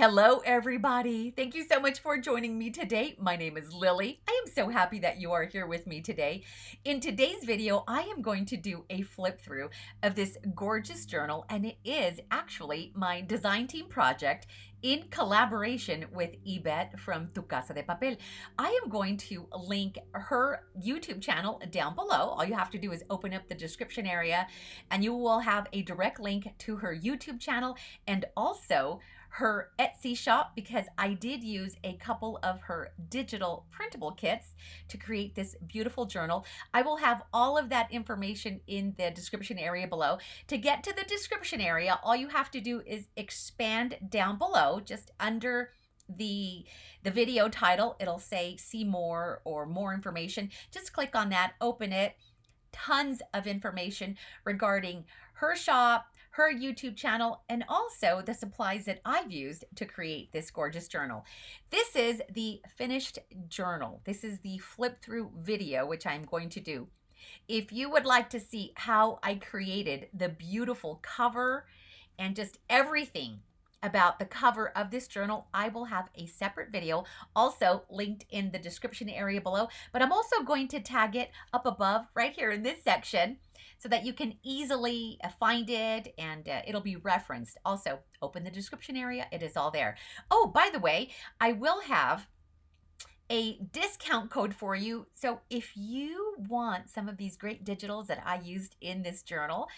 Hello, everybody. Thank you so much for joining me today. My name is Lily. I am so happy that you are here with me today. In today's video, I am going to do a flip through of this gorgeous journal, and it is actually my design team project in collaboration with Yvette from Tu Casa De Papel. I am going to link her YouTube channel down below. All you have to do is open up the description area and you will have a direct link to her YouTube channel and also her Etsy shop, because I did use a couple of her digital printable kits to create this beautiful journal. I will have all of that information in the description area below. To get to the description area, all you have to do is expand down below, just under the video title. It'll say see more or more information. Just click on that, open it. Tons of information regarding her shop, her YouTube channel, and also the supplies that I've used to create this gorgeous journal. This is the finished journal. This is the flip through video, which I'm going to do. If you would like to see how I created the beautiful cover and just everything about the cover of this journal, I will have a separate video also linked in the description area below, but I'm also going to tag it up above right here in this section so that you can easily find it, and it'll be referenced. Also, open the description area. It is all there. Oh, by the way, I will have a discount code for you. So if you want some of these great digitals that I used in this journal,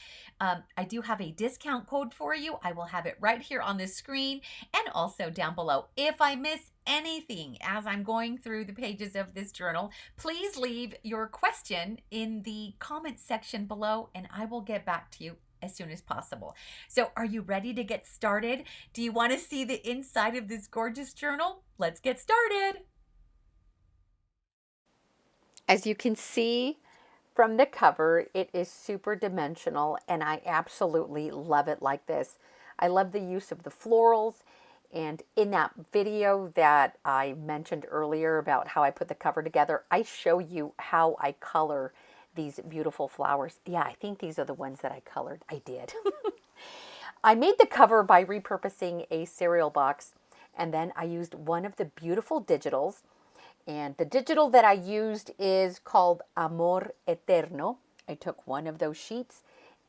I do have a discount code for you. I will have it right here on the screen and also down below. If I miss anything as I'm going through the pages of this journal, please leave your question in the comment section below and I will get back to you as soon as possible. So are you ready to get started? Do you want to see the inside of this gorgeous journal? Let's get started. As you can see from the cover, it is super dimensional and I absolutely love it like this. I love the use of the florals, and in that video that I mentioned earlier about how I put the cover together, I show you how I color these beautiful flowers. Yeah, I think these are the ones that I colored. I did. I made the cover by repurposing a cereal box, and then I used one of the beautiful digitals. And the digital that I used is called Amor Eterno. I took one of those sheets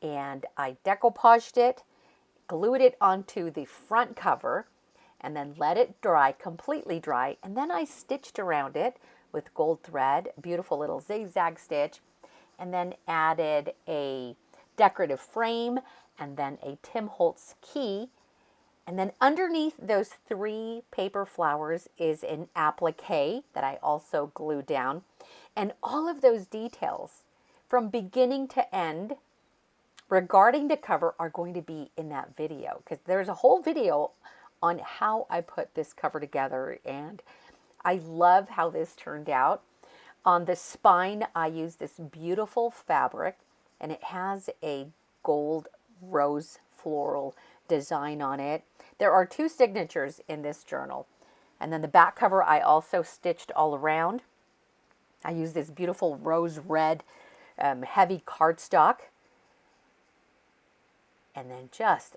and I decoupaged it, glued it onto the front cover, and then let it dry, completely dry. And then I stitched around it with gold thread, beautiful little zigzag stitch, and then added a decorative frame and then a Tim Holtz key. And then underneath those 3 paper flowers is an applique that I also glued down. And all of those details from beginning to end regarding the cover are going to be in that video, because there's a whole video on how I put this cover together, and I love how this turned out. On the spine, I used this beautiful fabric, and it has a gold rose floral design on it. There are 2 signatures in this journal. And then the back cover I also stitched all around. I used this beautiful rose red heavy cardstock. And then just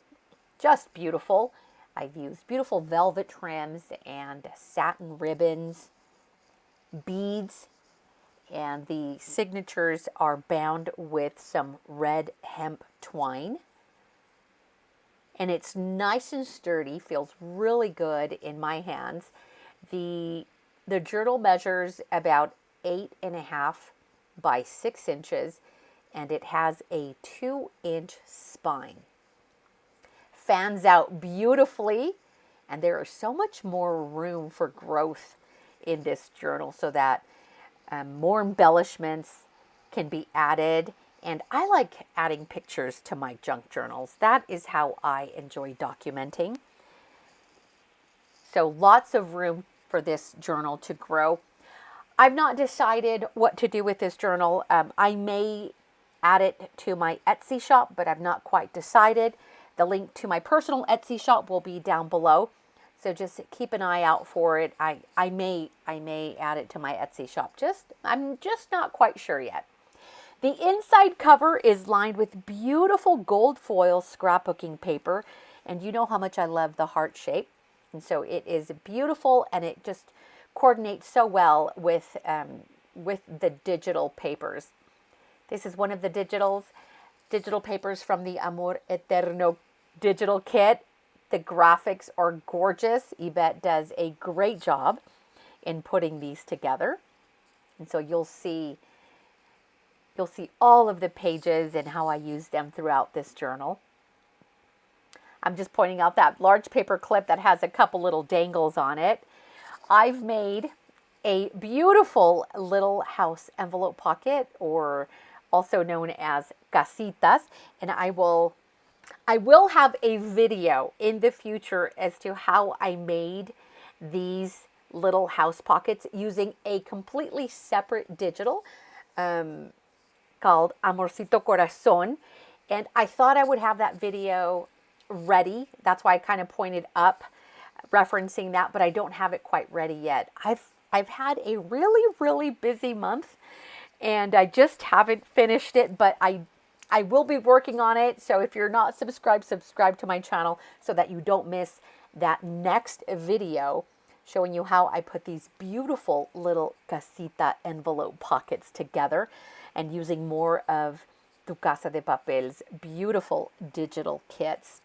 beautiful. I've used beautiful velvet trims and satin ribbons, beads, and the signatures are bound with some red hemp twine. And it's nice and sturdy, feels really good in my hands. The journal measures about 8.5 by 6 inches, and it has a 2-inch spine. Fans out beautifully, and there is so much more room for growth in this journal so that more embellishments can be added. And I like adding pictures to my junk journals. That is how I enjoy documenting. So lots of room for this journal to grow. I've not decided what to do with this journal. I may add it to my Etsy shop, but I've not quite decided. The link to my personal Etsy shop will be down below. So just keep an eye out for it. I may add it to my Etsy shop. I'm just not quite sure yet. The inside cover is lined with beautiful gold foil scrapbooking paper, and you know how much I love the heart shape. And so it is beautiful, and it just coordinates so well with the digital papers. This is one of the digital papers from the Amor Eterno digital kit. The graphics are gorgeous. Yvette does a great job in putting these together. And so you'll see all of the pages and how I use them throughout this journal. I'm just pointing out that large paper clip that has a couple little dangles on it. I've made a beautiful little house envelope pocket, or also known as casitas, and I will have a video in the future as to how I made these little house pockets using a completely separate digital called Amorcito Corazon. And I thought I would have that video ready. That's why I kind of pointed up referencing that, but I don't have it quite ready yet. I've had a really busy month, and I just haven't finished it, but I will be working on it. So if you're not subscribed, subscribe to my channel so that you don't miss that next video showing you how I put these beautiful little casita envelope pockets together, and using more of Tu Casa De Papel's beautiful digital kits.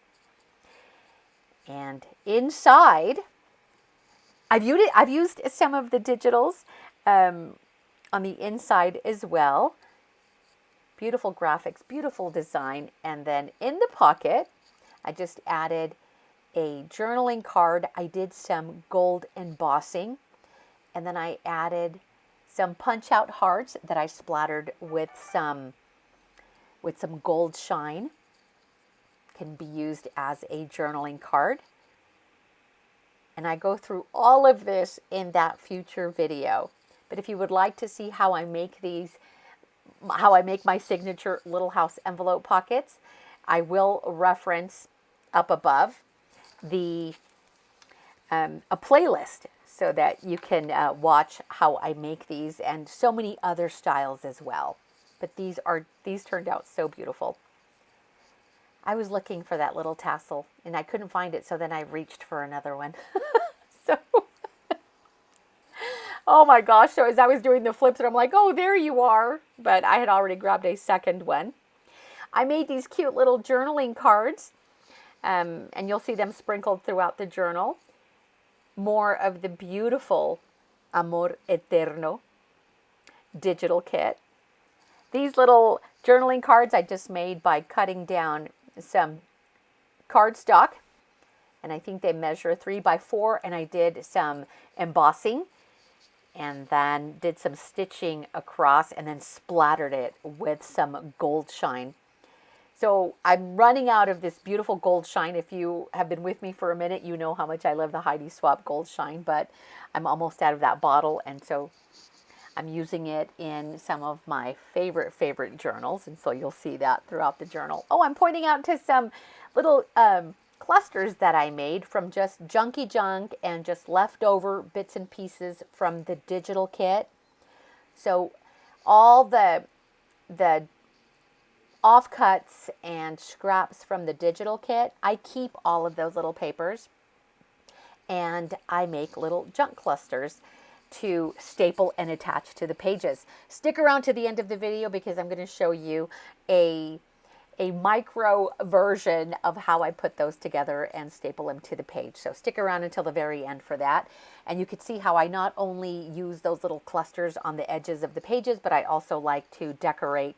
And inside, I've used some of the digitals on the inside as well. Beautiful graphics, beautiful design. And then in the pocket, I just added a journaling card. I did some gold embossing, and then I added some punch out hearts that I splattered with some gold shine. Can be used as a journaling card. And I go through all of this in that future video. But if you would like to see how I make my signature little house envelope pockets, I will reference up above a playlist so that you can watch how I make these, and so many other styles as well. But these turned out so beautiful. I was looking for that little tassel and I couldn't find it, so then I reached for another one. So, oh my gosh. So as I was doing the flips, and I'm like, oh, there you are. But I had already grabbed a second one. I made these cute little journaling cards, and you'll see them sprinkled throughout the journal. More of the beautiful Amor Eterno digital kit. These little journaling cards I just made by cutting down some cardstock, and I think they measure 3 by 4, and I did some embossing and then did some stitching across and then splattered it with some gold shine. So I'm running out of this beautiful gold shine. If you have been with me for a minute, you know how much I love the Heidi Swapp gold shine, but I'm almost out of that bottle, and so I'm using it in some of my favorite journals, and so you'll see that throughout the journal. Oh, I'm pointing out to some little clusters that I made from just junky junk and just leftover bits and pieces from the digital kit. So all the offcuts and scraps from the digital kit, I keep all of those little papers, and I make little junk clusters to staple and attach to the pages. Stick around to the end of the video because I'm going to show you a micro version of how I put those together and staple them to the page. So stick around until the very end for that. And you can see how I not only use those little clusters on the edges of the pages, but I also like to decorate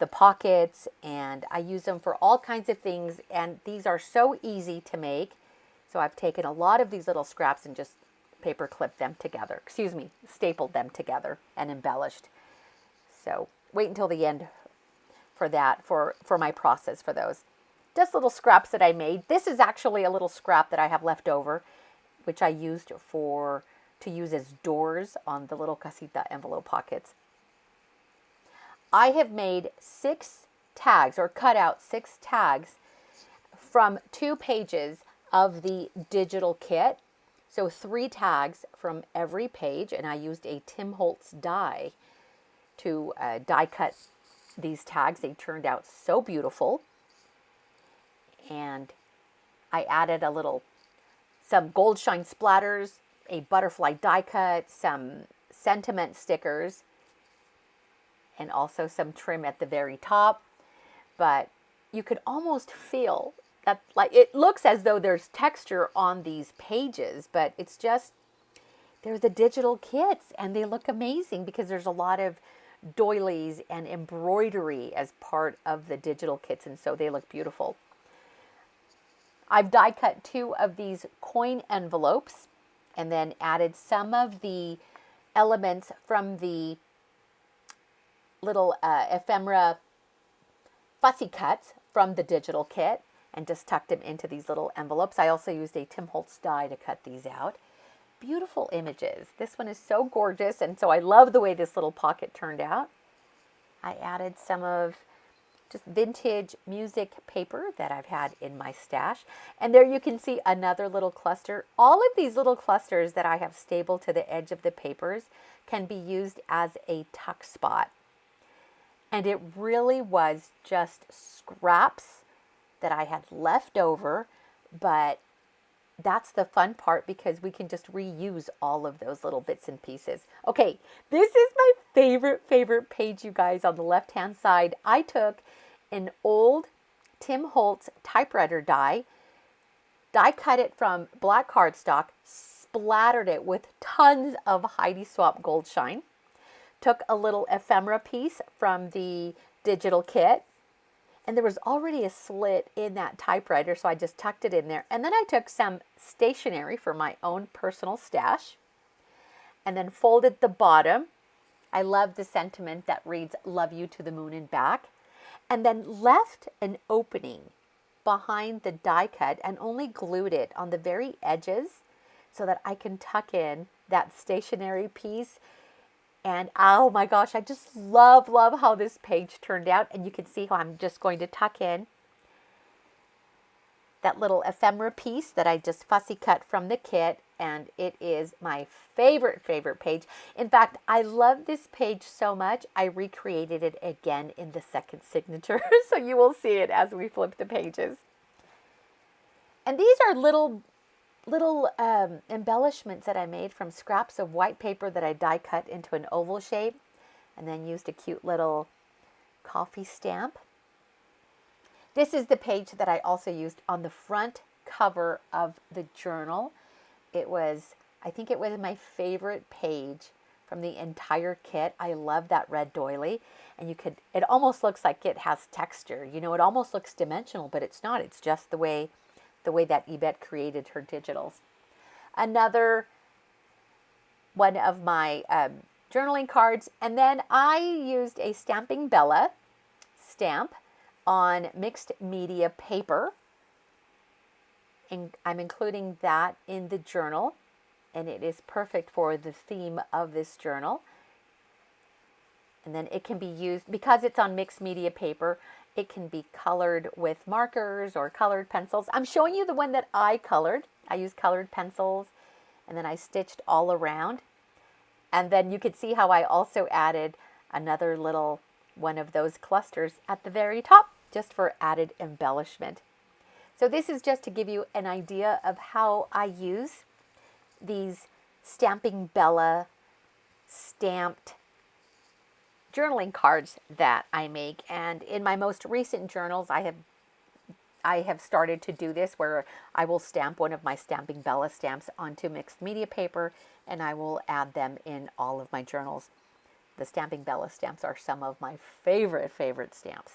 the pockets, and I use them for all kinds of things. And these are so easy to make. So I've taken a lot of these little scraps and just paper clipped them together. Stapled them together and embellished. So wait until the end for that, for my process for those. Just little scraps that I made. This is actually a little scrap that I have left over, which I used to use as doors on the little casita envelope pockets. I have made 6 tags, or cut out 6 tags from 2 pages of the digital kit. So 3 tags from every page, and I used a Tim Holtz die to die cut these tags. They turned out so beautiful. And I added a little some gold shine splatters, a butterfly die cut, some sentiment stickers, and also some trim at the very top. But you could almost feel that, like, it looks as though there's texture on these pages, but it's just, they're the digital kits and they look amazing because there's a lot of doilies and embroidery as part of the digital kits, and so they look beautiful. I've die cut 2 of these coin envelopes and then added some of the elements from the little ephemera fussy cuts from the digital kit and just tucked them into these little envelopes. I also used a Tim Holtz die to cut these out. Beautiful images. This one is so gorgeous, and so I love the way this little pocket turned out. I added some of just vintage music paper that I've had in my stash. And there you can see another little cluster. All of these little clusters that I have stapled to the edge of the papers can be used as a tuck spot. And it really was just scraps that I had left over, but that's the fun part because we can just reuse all of those little bits and pieces. Okay, this is my favorite page, you guys. On the left-hand side, I took an old Tim Holtz typewriter die cut it from black cardstock, splattered it with tons of Heidi Swapp Gold Shine, took a little ephemera piece from the digital kit, and there was already a slit in that typewriter, so I just tucked it in there. And then I took some stationery for my own personal stash and then folded the bottom. I love the sentiment that reads, "Love you to the moon and back," and then left an opening behind the die cut and only glued it on the very edges so that I can tuck in that stationery piece. And oh my gosh, I just love how this page turned out. And you can see how I'm just going to tuck in that little ephemera piece that I just fussy cut from the kit. And it is my favorite page. In fact, I love this page so much, I recreated it again in the second signature. So you will see it as we flip the pages. And these are little embellishments that I made from scraps of white paper that I die cut into an oval shape and then used a cute little coffee stamp. This is the page that I also used on the front cover of the journal. I think it was my favorite page from the entire kit. I love that red doily, and it almost looks like it has texture. You know, it almost looks dimensional, but it's not. It's just the way that Yvette created her digitals. Another one of my journaling cards. And then I used a Stamping Bella stamp on mixed media paper. And I'm including that in the journal. And it is perfect for the theme of this journal. And then it can be used, because it's on mixed media paper, it can be colored with markers or colored pencils. I'm showing you the one that I colored. I used colored pencils and then I stitched all around. And then you could see how I also added another little one of those clusters at the very top, just for added embellishment. So this is just to give you an idea of how I use these Stamping Bella stamped journaling cards that I make. And in my most recent journals, I have started to do this, where I will stamp one of my Stamping Bella stamps onto mixed media paper, and I will add them in all of my journals. The Stamping Bella stamps are some of my favorite stamps.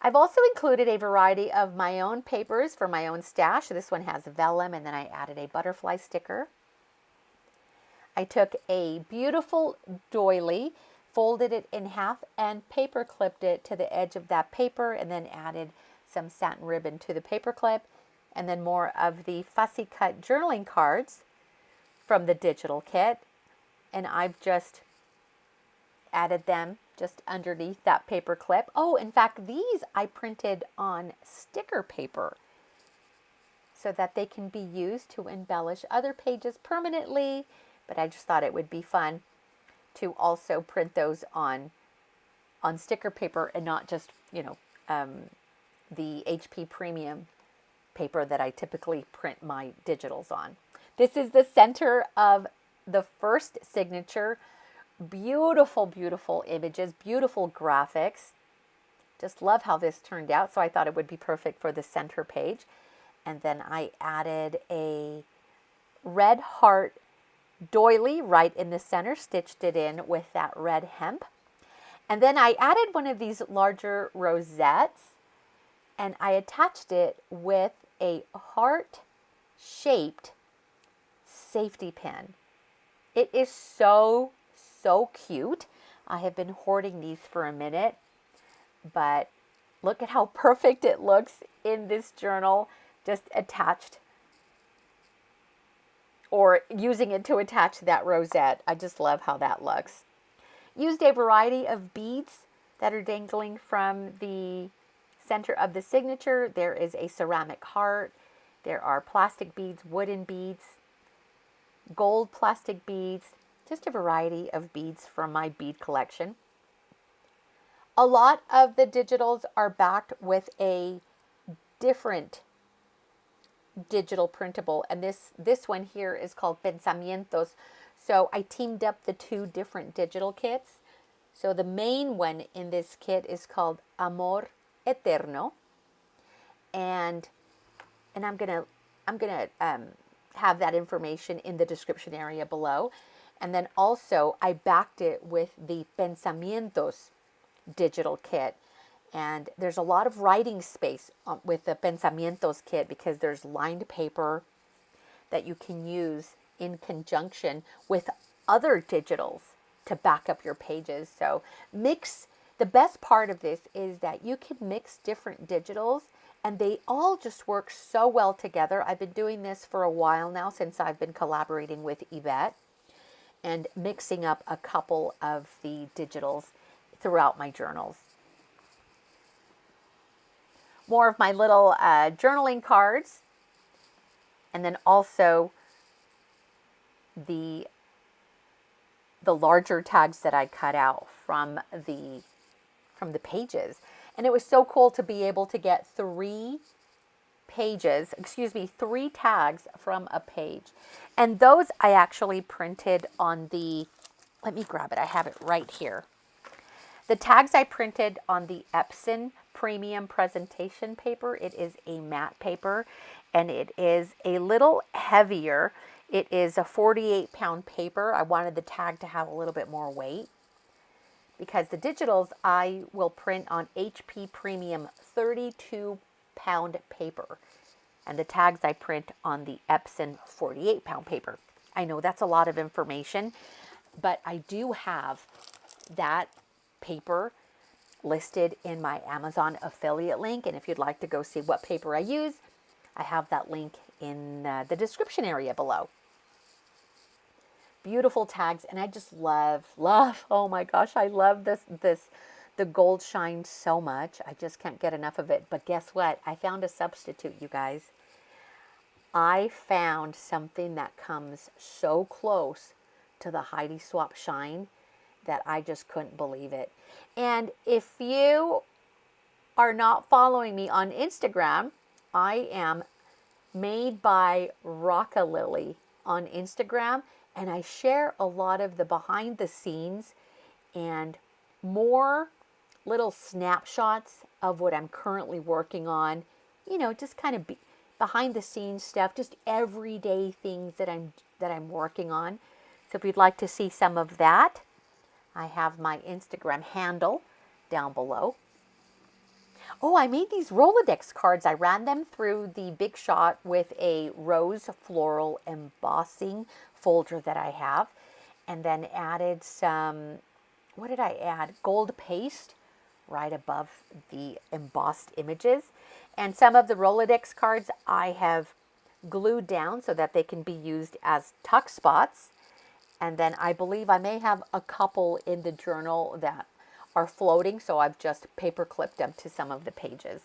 I've also included a variety of my own papers for my own stash. This one has vellum, and then I added a butterfly sticker. I took a beautiful doily, folded it in half, and paper clipped it to the edge of that paper, and then added some satin ribbon to the paper clip, and then more of the fussy cut journaling cards from the digital kit. And I've just added them just underneath that paper clip. Oh, in fact, these I printed on sticker paper so that they can be used to embellish other pages permanently. But I just thought it would be fun to also print those on sticker paper and not just, the HP Premium paper that I typically print my digitals on. This is the center of the first signature. Beautiful, beautiful images, beautiful graphics. Just love how this turned out, so I thought it would be perfect for the center page. And then I added a red heart doily right in the center, stitched it in with that red hemp. And then I added one of these larger rosettes, and I attached it with a heart-shaped safety pin. It is so, so cute. I have been hoarding these for a minute, but look at how perfect it looks in this journal, just attached, or using it to attach that rosette. I just love how that looks. Used a variety of beads that are dangling from the center of the signature. There is a ceramic heart. There are plastic beads, wooden beads, gold plastic beads, just a variety of beads from my bead collection. A lot of the digitals are backed with a different digital printable, and this one here is called Pensamientos. So I teamed up the two different digital kits. So the main one in this kit is called Amor Eterno, and I'm gonna have that information in the description area below. And then also I backed it with the Pensamientos digital kit. And there's a lot of writing space with the Pensamientos kit because there's lined paper that you can use in conjunction with other digitals to back up your pages. So the best part of this is that you can mix different digitals and they all just work so well together. I've been doing this for a while now, since I've been collaborating with Yvette and mixing up a couple of the digitals throughout my journals. More of my little journaling cards, and then also the larger tags that I cut out from the pages. And it was so cool to be able to get three tags from a page. And those I actually printed on the, let me grab it, I have it right here. The tags I printed on the Epson premium presentation paper. It is a matte paper, and it is a little heavier. It is a 48-pound paper. I wanted the tag to have a little bit more weight, because the digitals I will print on HP premium 32-pound paper, and the tags I print on the Epson 48-pound paper. I know that's a lot of information, but I do have that paper listed in my Amazon affiliate link, and if you'd like to go see what paper I use, I have that link in the description area below. Beautiful tags, and I just love, oh my gosh, I love the gold shine so much. I just can't get enough of it. But guess what? I found a substitute, you guys. I found something that comes so close to the Heidi Swapp shine that I just couldn't believe it. And if you are not following me on Instagram, I am Made by Rockalily on Instagram, and I share a lot of the behind the scenes and more little snapshots of what I'm currently working on. You know, just kind of behind the scenes stuff, just everyday things that I'm working on. So if you'd like to see some of that, I have my Instagram handle down below. Oh, I made these Rolodex cards. I ran them through the Big Shot with a rose floral embossing folder that I have, and then added some, what did I add? Gold paste right above the embossed images. And some of the Rolodex cards I have glued down so that they can be used as tuck spots. And then I believe I may have a couple in the journal that are floating, so I've just paper clipped them to some of the pages.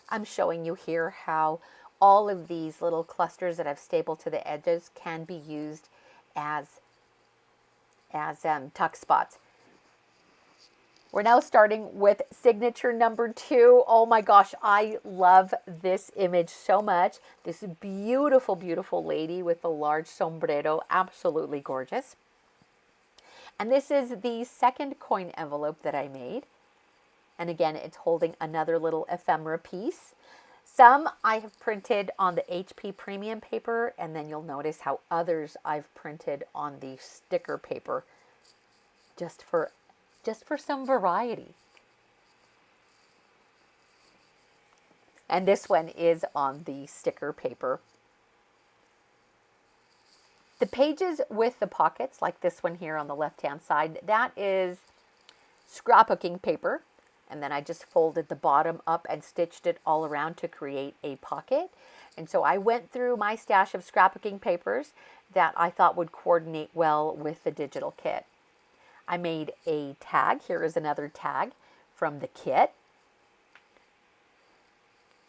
I'm showing you here how all of these little clusters that I've stapled to the edges can be used as tuck spots. We're now starting with signature number 2. Oh my gosh, I love this image so much. This beautiful, beautiful lady with a large sombrero, absolutely gorgeous. And this is the second coin envelope that I made. And again, it's holding another little ephemera piece. Some I have printed on the HP premium paper, and then you'll notice how others I've printed on the sticker paper, just for some variety. And this one is on the sticker paper. The pages with the pockets, like this one here on the left-hand side, that is scrapbooking paper. And then I just folded the bottom up and stitched it all around to create a pocket. And so I went through my stash of scrapbooking papers that I thought would coordinate well with the digital kit. I made a tag. Here is another tag from the kit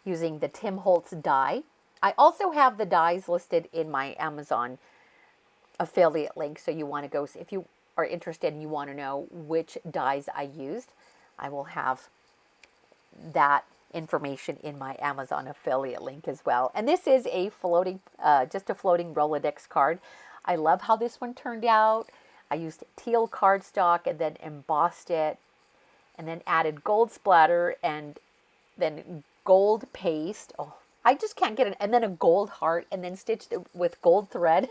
using the Tim Holtz die. I also have the dies listed in my Amazon affiliate link. So you want to go, if you are interested and you want to know which dies I used, I will have that information in my Amazon affiliate link as well. And this is a floating, just a floating Rolodex card. I love how this one turned out. I used teal cardstock and then embossed it, and then added gold splatter and then gold paste. Oh, I just can't get it. And then a gold heart, and then stitched it with gold thread.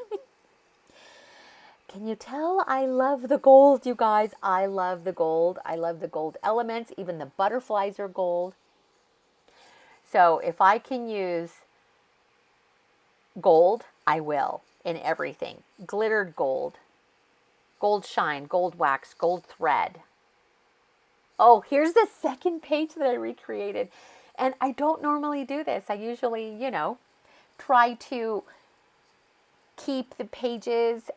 Can you tell I love the gold, you guys? I love the gold. I love the gold elements. Even the butterflies are gold. So if I can use gold, I will in everything. Glittered gold, gold shine, gold wax, gold thread. Oh, here's the second page that I recreated. And I don't normally do this. I usually, try to keep the pages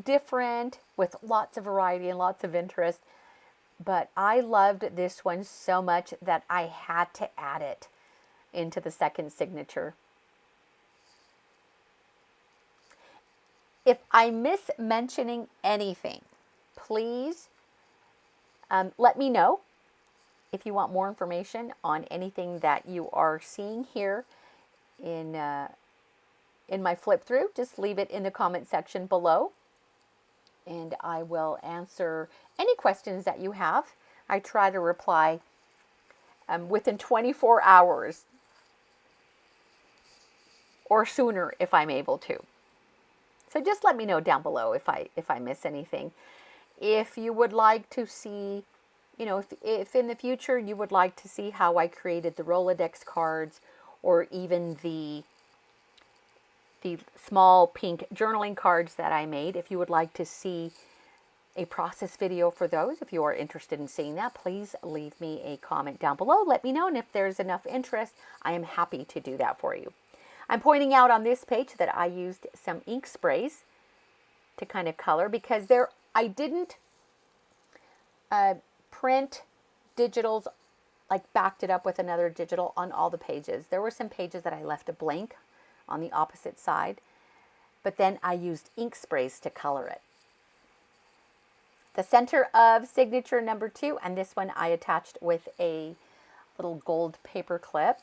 different with lots of variety and lots of interest. But I loved this one so much that I had to add it into the second signature. If I miss mentioning anything, please let me know. If you want more information on anything that you are seeing here in my flip through, just leave it in the comment section below, and I will answer any questions that you have. I try to reply within 24 hours or sooner if I'm able to. So just let me know down below if I miss anything. If you would like to see, if in the future you would like to see how I created the Rolodex cards, or even the small pink journaling cards that I made, if you would like to see a process video for those, if you are interested in seeing that, please leave me a comment down below. Let me know, and if there's enough interest, I am happy to do that for you. I'm pointing out on this page that I used some ink sprays to kind of color, because I didn't print digitals, like backed it up with another digital on all the pages. There were some pages that I left a blank on the opposite side, but then I used ink sprays to color it. The center of signature number 2, and this one I attached with a little gold paper clip.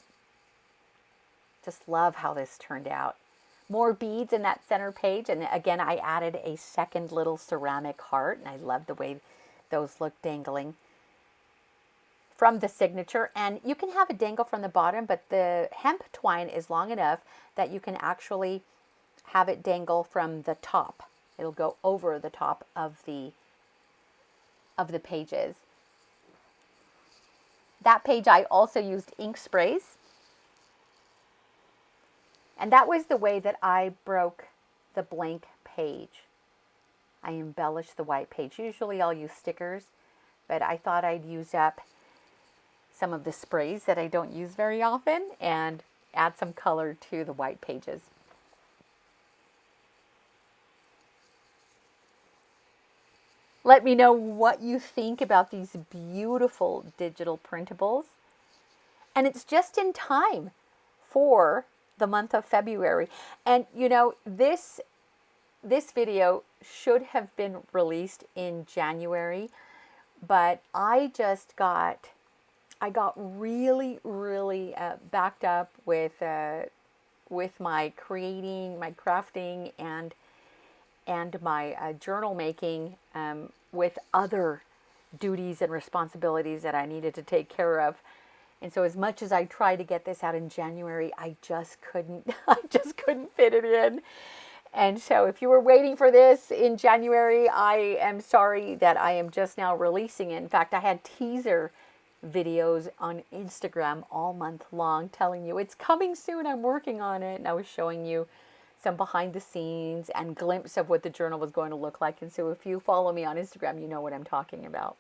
Just love how this turned out. More beads in that center page, and again I added a second little ceramic heart, and I love the way those look dangling from the signature. And you can have it dangle from the bottom, but the hemp twine is long enough that you can actually have it dangle from the top. It'll go over the top of the pages. That page I also used ink sprays. And that was the way that I broke the blank page. I embellished the white page. Usually I'll use stickers, but I thought I'd use up some of the sprays that I don't use very often and add some color to the white pages. Let me know what you think about these beautiful digital printables. And it's just in time for the month of February. And this video should have been released in January, but I got really, really backed up with my creating, my crafting, and my journal making, with other duties and responsibilities that I needed to take care of. And so as much as I tried to get this out in January, I just couldn't I just couldn't fit it in. And so if you were waiting for this in January, I am sorry that I am just now releasing it. In fact, I had teaser videos on Instagram all month long telling you it's coming soon, I'm working on it. And I was showing you some behind the scenes and glimpse of what the journal was going to look like. And so if you follow me on Instagram, you know what I'm talking about.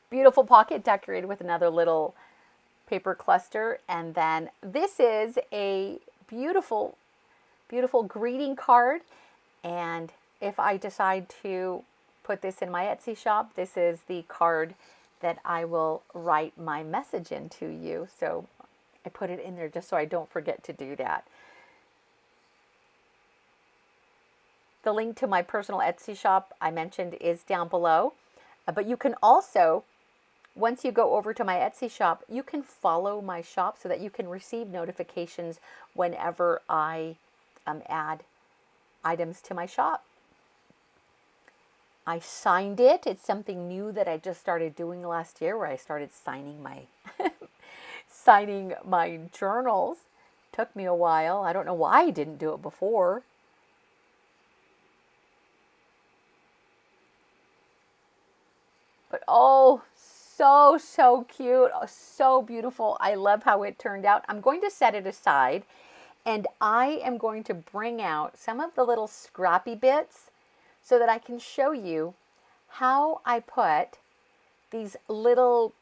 Beautiful pocket decorated with another little paper cluster. And then this is a beautiful, beautiful greeting card. And if I decide to put this in my Etsy shop, this is the card that I will write my message into you. So I put it in there just so I don't forget to do that. The link to my personal Etsy shop I mentioned is down below. But you can also, once you go over to my Etsy shop, you can follow my shop so that you can receive notifications whenever I add items to my shop. I signed it. It's something new that I just started doing last year, where I started signing my signing my journals. Took me a while. I don't know why I didn't do it before. But oh, so cute. Oh, so beautiful. I love how it turned out. I'm going to set it aside, and I am going to bring out some of the little scrappy bits so that I can show you how I put these little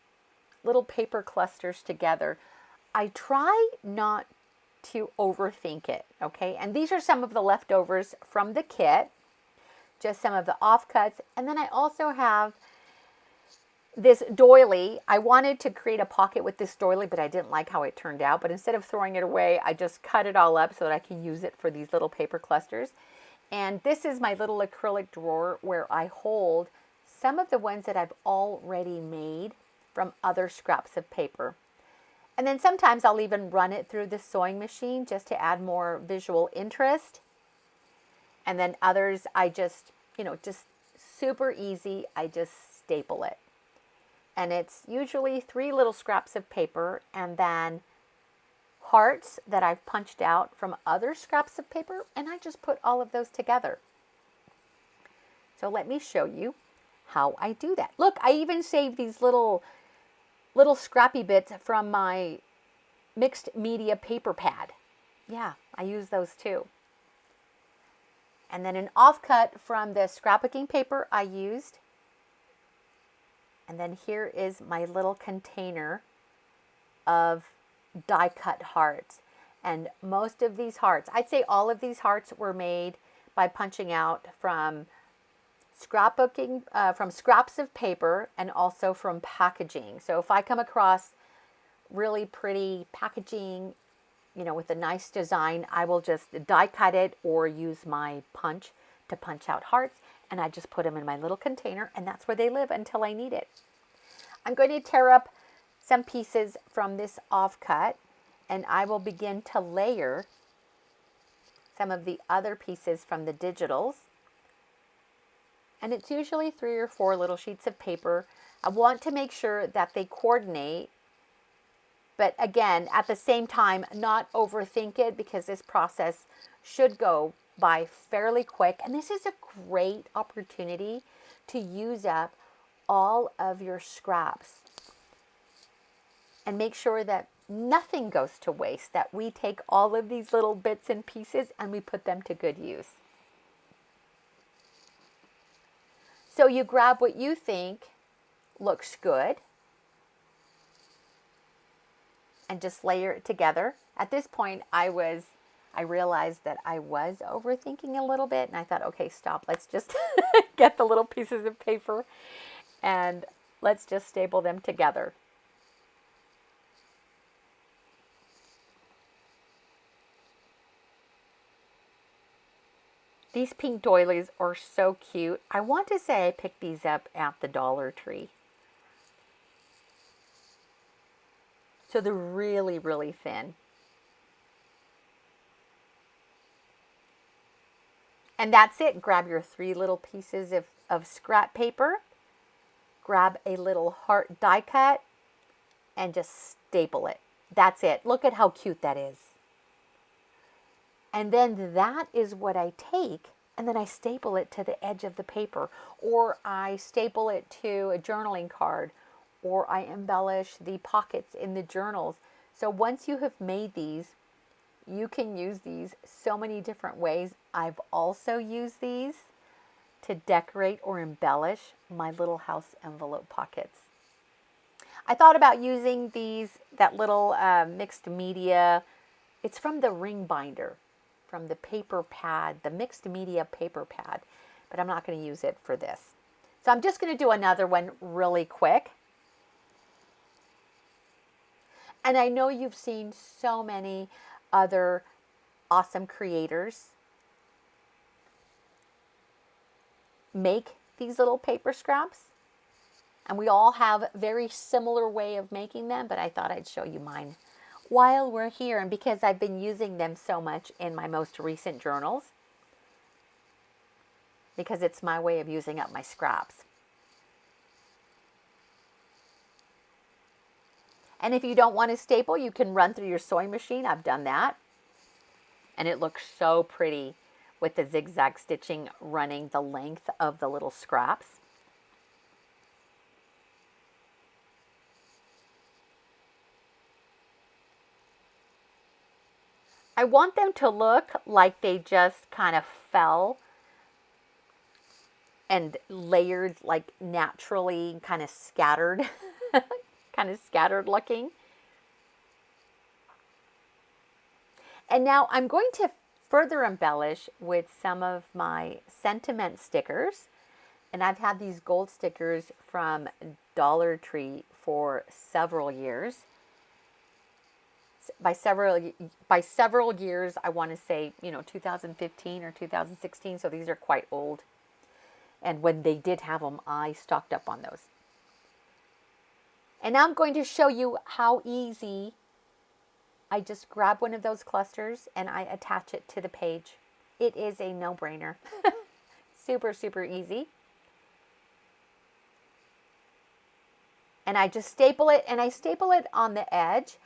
paper clusters together. I try not to overthink it, okay? And these are some of the leftovers from the kit, just some of the offcuts. And then I also have this doily. I wanted to create a pocket with this doily, but I didn't like how it turned out. But instead of throwing it away, I just cut it all up so that I can use it for these little paper clusters. And this is my little acrylic drawer where I hold some of the ones that I've already made from other scraps of paper. And then sometimes I'll even run it through the sewing machine just to add more visual interest. And then others, I just, just super easy. I just staple it. And it's usually 3 little scraps of paper and then hearts that I've punched out from other scraps of paper, and I just put all of those together. So let me show you how I do that. Look, I even saved these little scrappy bits from my mixed media paper pad. Yeah, I use those too. And then an offcut from the scrapbooking paper I used. And then here is my little container of die cut hearts. And most of these hearts, I'd say all of these hearts were made by punching out from scrapbooking, from scraps of paper, and also from packaging. So if I come across really pretty packaging, with a nice design, I will just die cut it or use my punch to punch out hearts, and I just put them in my little container, and that's where they live until I need it. I'm going to tear up some pieces from this offcut, and I will begin to layer some of the other pieces from the digitals. And it's usually 3 or 4 little sheets of paper. I want to make sure that they coordinate, but again, at the same time, not overthink it, because this process should go by fairly quick. And this is a great opportunity to use up all of your scraps. And make sure that nothing goes to waste, that we take all of these little bits and pieces and we put them to good use. So you grab what you think looks good and just layer it together. At this point, I realized that I was overthinking a little bit, and I thought, okay, stop. Let's just get the little pieces of paper and let's just staple them together. These pink doilies are so cute. I want to say I picked these up at the Dollar Tree. So they're really, really thin. And that's it. Grab your 3 little pieces of scrap paper. Grab a little heart die cut and just staple it. That's it. Look at how cute that is. And then that is what I take, and then I staple it to the edge of the paper, or I staple it to a journaling card, or I embellish the pockets in the journals. So once you have made these, you can use these so many different ways. I've also used these to decorate or embellish my little house envelope pockets. I thought about using that little mixed media. It's from the ring binder, from the paper pad, the mixed media paper pad, but I'm not going to use it for this. So I'm just going to do another one really quick. And I know you've seen so many other awesome creators make these little paper scraps. And we all have a very similar way of making them, but I thought I'd show you mine while we're here. And because I've been using them so much in my most recent journals, because it's my way of using up my scraps. And if you don't want to staple, you can run through your sewing machine. I've done that. And it looks so pretty with the zigzag stitching running the length of the little scraps. I want them to look like they just kind of fell and layered, like naturally kind of scattered, kind of scattered looking. And now I'm going to further embellish with some of my sentiment stickers. And I've had these gold stickers from Dollar Tree for several years. By several years, I want to say, 2015 or 2016. So these are quite old. And when they did have them, I stocked up on those. And now I'm going to show you how easy I just grab one of those clusters and I attach it to the page. It is a no-brainer. Super, super easy. And I just staple it, and I staple it on the edge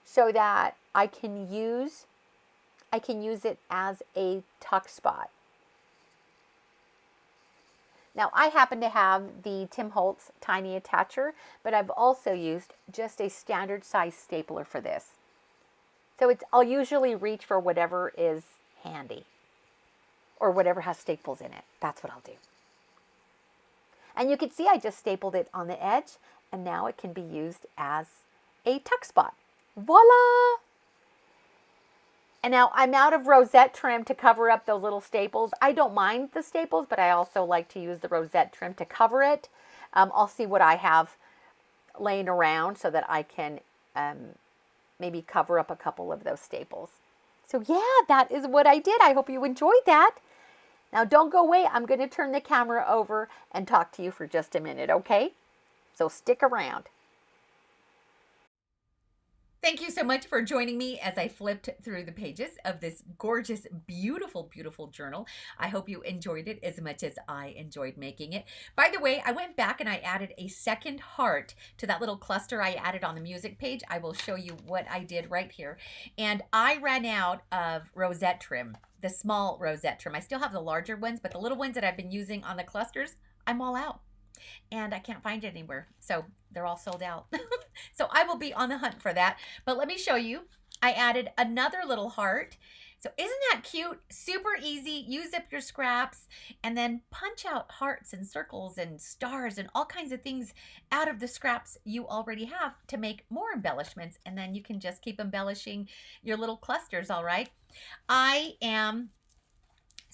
so that I can use it as a tuck spot. Now, I happen to have the Tim Holtz Tiny Attacher, but I've also used just a standard size stapler for this. So I'll usually reach for whatever is handy or whatever has staples in it. That's what I'll do. And you can see I just stapled it on the edge, and now it can be used as a tuck spot. Voila! And now I'm out of rosette trim to cover up those little staples. I don't mind the staples, but I also like to use the rosette trim to cover it. I'll see what I have laying around so that I can maybe cover up a couple of those staples. So yeah, that is what I did. I hope you enjoyed that. Now don't go away. I'm going to turn the camera over and talk to you for just a minute, okay? So stick around. Thank you so much for joining me as I flipped through the pages of this gorgeous, beautiful, beautiful journal. I hope you enjoyed it as much as I enjoyed making it. By the way, I went back and I added a second heart to that little cluster I added on the music page. I will show you what I did right here. And I ran out of rosette trim, the small rosette trim. I still have the larger ones, but the little ones that I've been using on the clusters, I'm all out. And I can't find it anywhere. So they're all sold out. So I will be on the hunt for that. But let me show you. I added another little heart. So isn't that cute? Super easy. Use up your scraps and then punch out hearts and circles and stars and all kinds of things out of the scraps you already have to make more embellishments. And then you can just keep embellishing your little clusters, all right? I am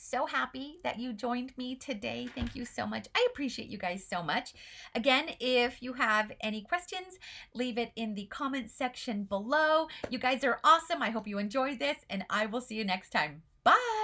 so happy that you joined me today. Thank you so much. I appreciate you guys so much. Again, if you have any questions, leave it in the comments section below. You guys are awesome. I hope you enjoyed this, and I will see you next time. Bye.